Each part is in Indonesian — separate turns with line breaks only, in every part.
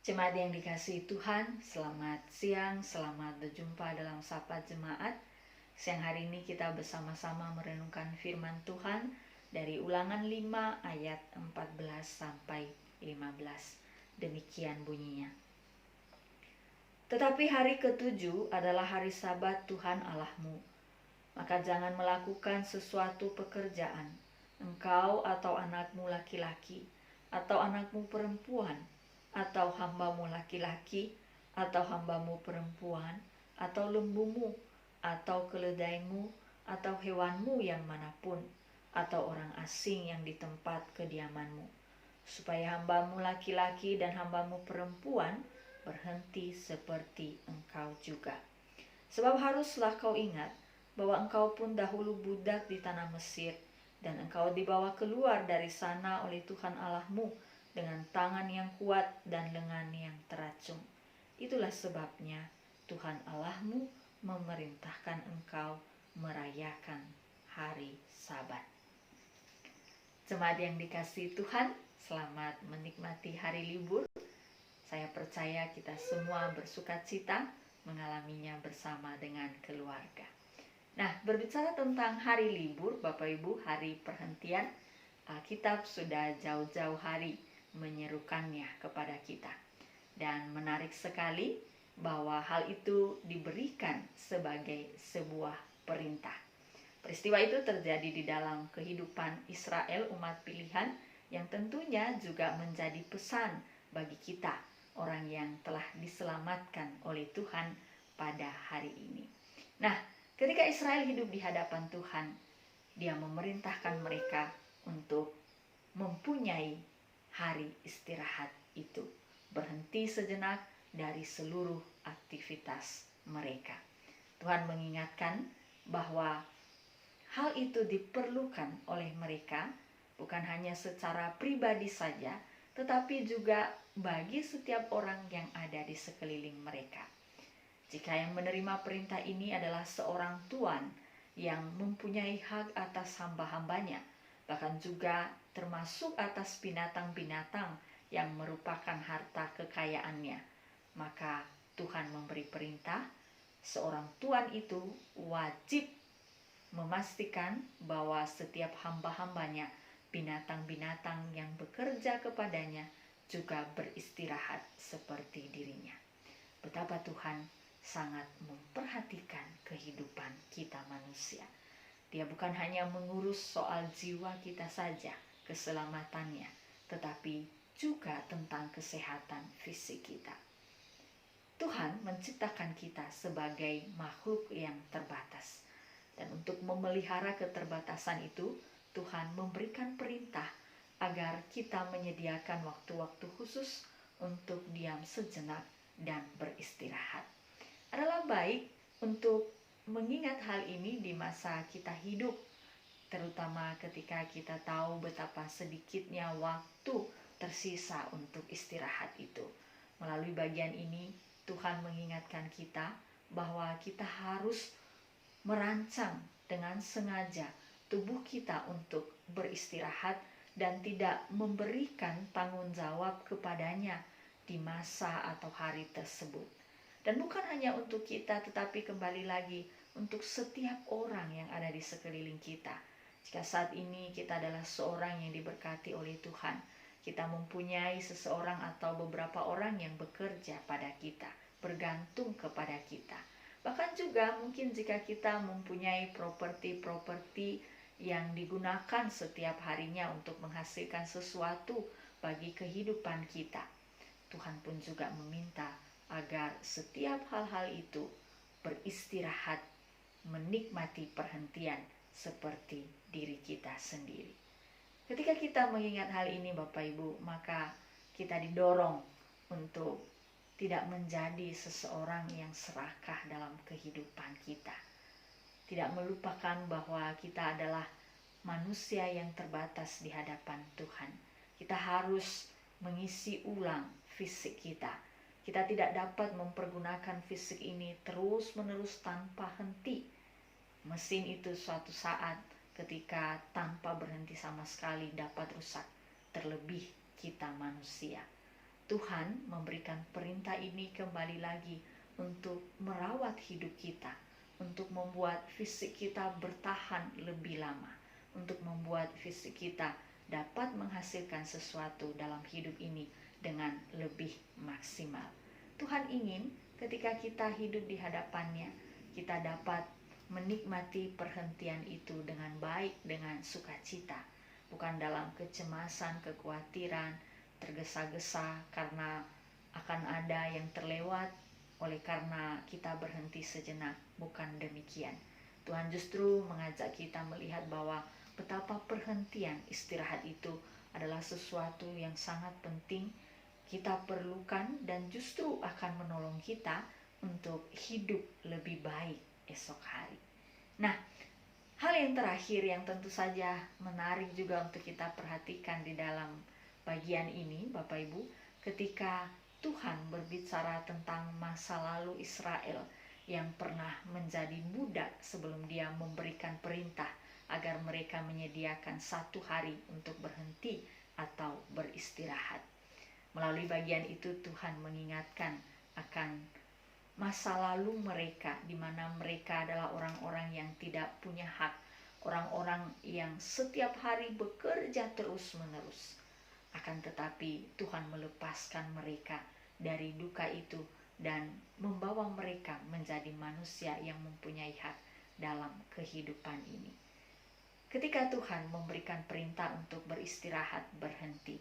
Jemaat yang dikasihi Tuhan, selamat siang, selamat berjumpa dalam Sapa Jemaat. Siang hari ini kita bersama-sama merenungkan firman Tuhan dari Ulangan 5 ayat 14 sampai 15. Demikian bunyinya. Tetapi hari ketujuh adalah hari Sabat Tuhan Allahmu. Maka jangan melakukan sesuatu pekerjaan, engkau atau anakmu laki-laki, atau anakmu perempuan, atau hambamu laki-laki, atau hambamu perempuan, atau lembumu, atau keledaimu, atau hewanmu yang manapun, atau orang asing yang di tempat kediamanmu, supaya hambamu laki-laki dan hambamu perempuan berhenti seperti engkau juga. Sebab haruslah kau ingat bahwa engkau pun dahulu budak di tanah Mesir, dan engkau dibawa keluar dari sana oleh Tuhan Allahmu dengan tangan yang kuat dan lengan yang teracung. Itulah sebabnya Tuhan Allahmu memerintahkan engkau merayakan hari Sabat. Jemaat yang dikasihi Tuhan, selamat menikmati hari libur. Saya percaya kita semua bersukacita mengalaminya bersama dengan keluarga. Nah, berbicara tentang hari libur, Bapak Ibu, hari perhentian, Alkitab sudah jauh-jauh hari menyerukannya kepada kita. Dan menarik sekali bahwa hal itu diberikan sebagai sebuah perintah. Peristiwa itu terjadi di dalam kehidupan Israel, umat pilihan, yang tentunya juga menjadi pesan bagi kita, orang yang telah diselamatkan oleh Tuhan pada hari ini. Nah, ketika Israel hidup di hadapan Tuhan, Dia memerintahkan mereka untuk mempunyai hari istirahat itu, berhenti sejenak dari seluruh aktivitas mereka. Tuhan mengingatkan bahwa hal itu diperlukan oleh mereka bukan hanya secara pribadi saja, tetapi juga bagi setiap orang yang ada di sekeliling mereka. Jika yang menerima perintah ini adalah seorang tuan yang mempunyai hak atas hamba-hambanya, bahkan juga termasuk atas binatang-binatang yang merupakan harta kekayaannya, maka Tuhan memberi perintah, seorang tuan itu wajib memastikan bahwa setiap hamba-hambanya, binatang-binatang yang bekerja kepadanya, juga beristirahat seperti dirinya. Betapa Tuhan sangat memperhatikan kehidupan kita manusia. Dia bukan hanya mengurus soal jiwa kita saja, keselamatannya, tetapi juga tentang kesehatan fisik kita. Tuhan menciptakan kita sebagai makhluk yang terbatas. Dan untuk memelihara keterbatasan itu, Tuhan memberikan perintah agar kita menyediakan waktu-waktu khusus untuk diam sejenak dan beristirahat. Adalah baik untuk mengingat hal ini di masa kita hidup, terutama ketika kita tahu betapa sedikitnya waktu tersisa untuk istirahat itu. Melalui bagian ini, Tuhan mengingatkan kita bahwa kita harus merancang dengan sengaja tubuh kita untuk beristirahat dan tidak memberikan tanggung jawab kepadanya di masa atau hari tersebut. Dan bukan hanya untuk kita, tetapi kembali lagi untuk setiap orang yang ada di sekeliling kita. Jika saat ini kita adalah seorang yang diberkati oleh Tuhan, kita mempunyai seseorang atau beberapa orang yang bekerja pada kita, bergantung kepada kita. Bahkan juga mungkin jika kita mempunyai properti-properti yang digunakan setiap harinya untuk menghasilkan sesuatu bagi kehidupan kita, Tuhan pun juga meminta agar setiap hal-hal itu beristirahat, menikmati perhentian seperti diri kita sendiri. Ketika kita mengingat hal ini Bapak Ibu, maka kita didorong untuk tidak menjadi seseorang yang serakah dalam kehidupan kita. Tidak melupakan bahwa kita adalah manusia yang terbatas di hadapan Tuhan. Kita harus mengisi ulang fisik kita. Kita tidak dapat mempergunakan fisik ini terus-menerus tanpa henti. Mesin itu suatu saat ketika tanpa berhenti sama sekali dapat rusak, terlebih kita manusia. Tuhan memberikan perintah ini kembali lagi untuk merawat hidup kita, untuk membuat fisik kita bertahan lebih lama, untuk membuat fisik kita dapat menghasilkan sesuatu dalam hidup ini dengan lebih maksimal. Tuhan ingin ketika kita hidup di hadapannya, kita dapat menikmati perhentian itu dengan baik, dengan sukacita, bukan dalam kecemasan, kekhawatiran, tergesa-gesa karena akan ada yang terlewat oleh karena kita berhenti sejenak. Bukan demikian. Tuhan justru mengajak kita melihat bahwa betapa perhentian istirahat itu adalah sesuatu yang sangat penting kita perlukan dan justru akan menolong kita untuk hidup lebih baik esok hari. Nah, hal yang terakhir yang tentu saja menarik juga untuk kita perhatikan di dalam bagian ini, Bapak Ibu, ketika Tuhan berbicara tentang masa lalu Israel yang pernah menjadi budak sebelum Dia memberikan perintah agar mereka menyediakan 1 hari untuk berhenti atau beristirahat. Melalui bagian itu Tuhan mengingatkan akan masa lalu mereka, di mana mereka adalah orang-orang yang tidak punya hak, orang-orang yang setiap hari bekerja terus-menerus. Akan tetapi Tuhan melepaskan mereka dari duka itu dan membawa mereka menjadi manusia yang mempunyai hak dalam kehidupan ini. Ketika Tuhan memberikan perintah untuk beristirahat, berhenti,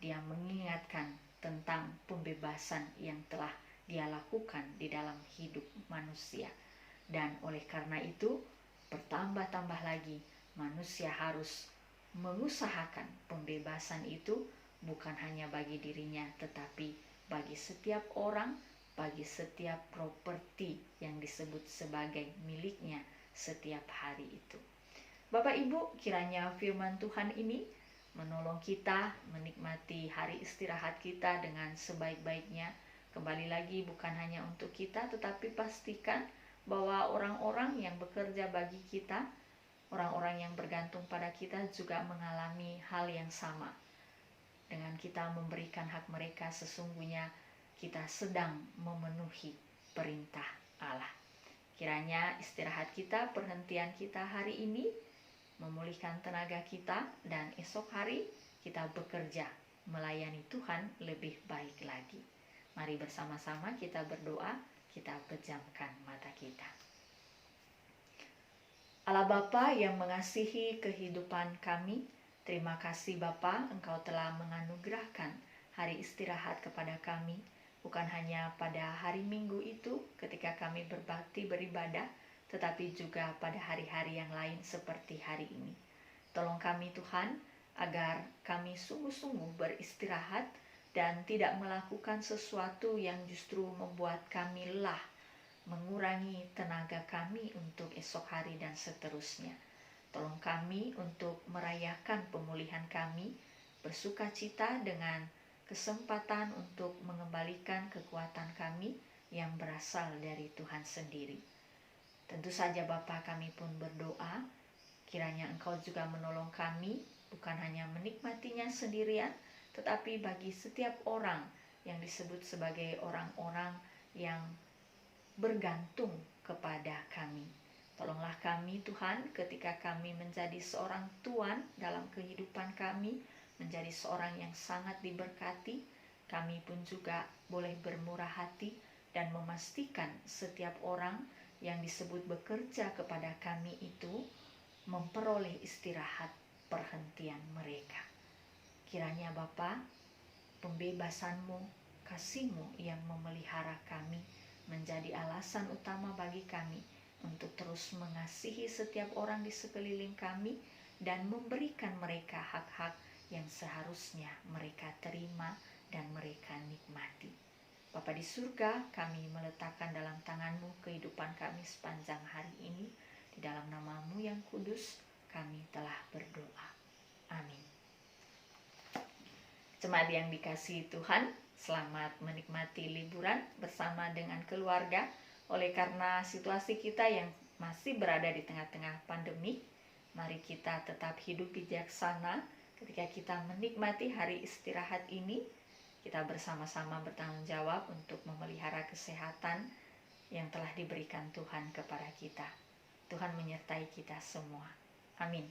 Dia mengingatkan tentang pembebasan yang telah Dia lakukan di dalam hidup manusia. Dan oleh karena itu, bertambah-tambah lagi manusia harus mengusahakan pembebasan itu bukan hanya bagi dirinya, tetapi bagi setiap orang, bagi setiap properti yang disebut sebagai miliknya setiap hari itu. Bapak Ibu, kiranya firman Tuhan ini menolong kita menikmati hari istirahat kita dengan sebaik-baiknya. Kembali lagi, bukan hanya untuk kita, tetapi pastikan bahwa orang-orang yang bekerja bagi kita, orang-orang yang bergantung pada kita juga mengalami hal yang sama. Dengan kita memberikan hak mereka, sesungguhnya kita sedang memenuhi perintah Allah. Kiranya istirahat kita, perhentian kita hari ini memulihkan tenaga kita, dan esok hari kita bekerja melayani Tuhan lebih baik lagi. Mari bersama-sama kita berdoa, kita pejamkan mata kita. Allah Bapa yang mengasihi kehidupan kami, terima kasih Bapa, Engkau telah menganugerahkan hari istirahat kepada kami, bukan hanya pada hari Minggu itu ketika kami berbakti beribadah, tetapi juga pada hari-hari yang lain seperti hari ini. Tolong kami Tuhan, agar kami sungguh-sungguh beristirahat dan tidak melakukan sesuatu yang justru membuat kami lelah, mengurangi tenaga kami untuk esok hari dan seterusnya. Tolong kami untuk merayakan pemulihan kami, bersukacita dengan kesempatan untuk mengembalikan kekuatan kami yang berasal dari Tuhan sendiri. Tentu saja Bapa, kami pun berdoa, kiranya Engkau juga menolong kami, bukan hanya menikmatinya sendirian, tetapi bagi setiap orang yang disebut sebagai orang-orang yang bergantung kepada kami. Tolonglah kami Tuhan, ketika kami menjadi seorang tuan dalam kehidupan kami, menjadi seorang yang sangat diberkati, kami pun juga boleh bermurah hati dan memastikan setiap orang yang disebut bekerja kepada kami itu memperoleh istirahat perhentian mereka. Kiranya Bapa, pembebasan-Mu, kasih-Mu yang memelihara kami menjadi alasan utama bagi kami untuk terus mengasihi setiap orang di sekeliling kami dan memberikan mereka hak-hak yang seharusnya mereka terima dan mereka nikmati. Bapa di surga, kami meletakkan dalam tangan-Mu kehidupan kami sepanjang hari ini. Di dalam nama-Mu yang kudus, kami telah berdoa. Amin. Jemaat yang dikasihi Tuhan, selamat menikmati liburan bersama dengan keluarga. Oleh karena situasi kita yang masih berada di tengah-tengah pandemi, mari kita tetap hidup bijaksana ketika kita menikmati hari istirahat ini. kita bersama-sama bertanggung jawab untuk memelihara kesehatan yang telah diberikan Tuhan kepada kita. Tuhan menyertai kita semua. Amin.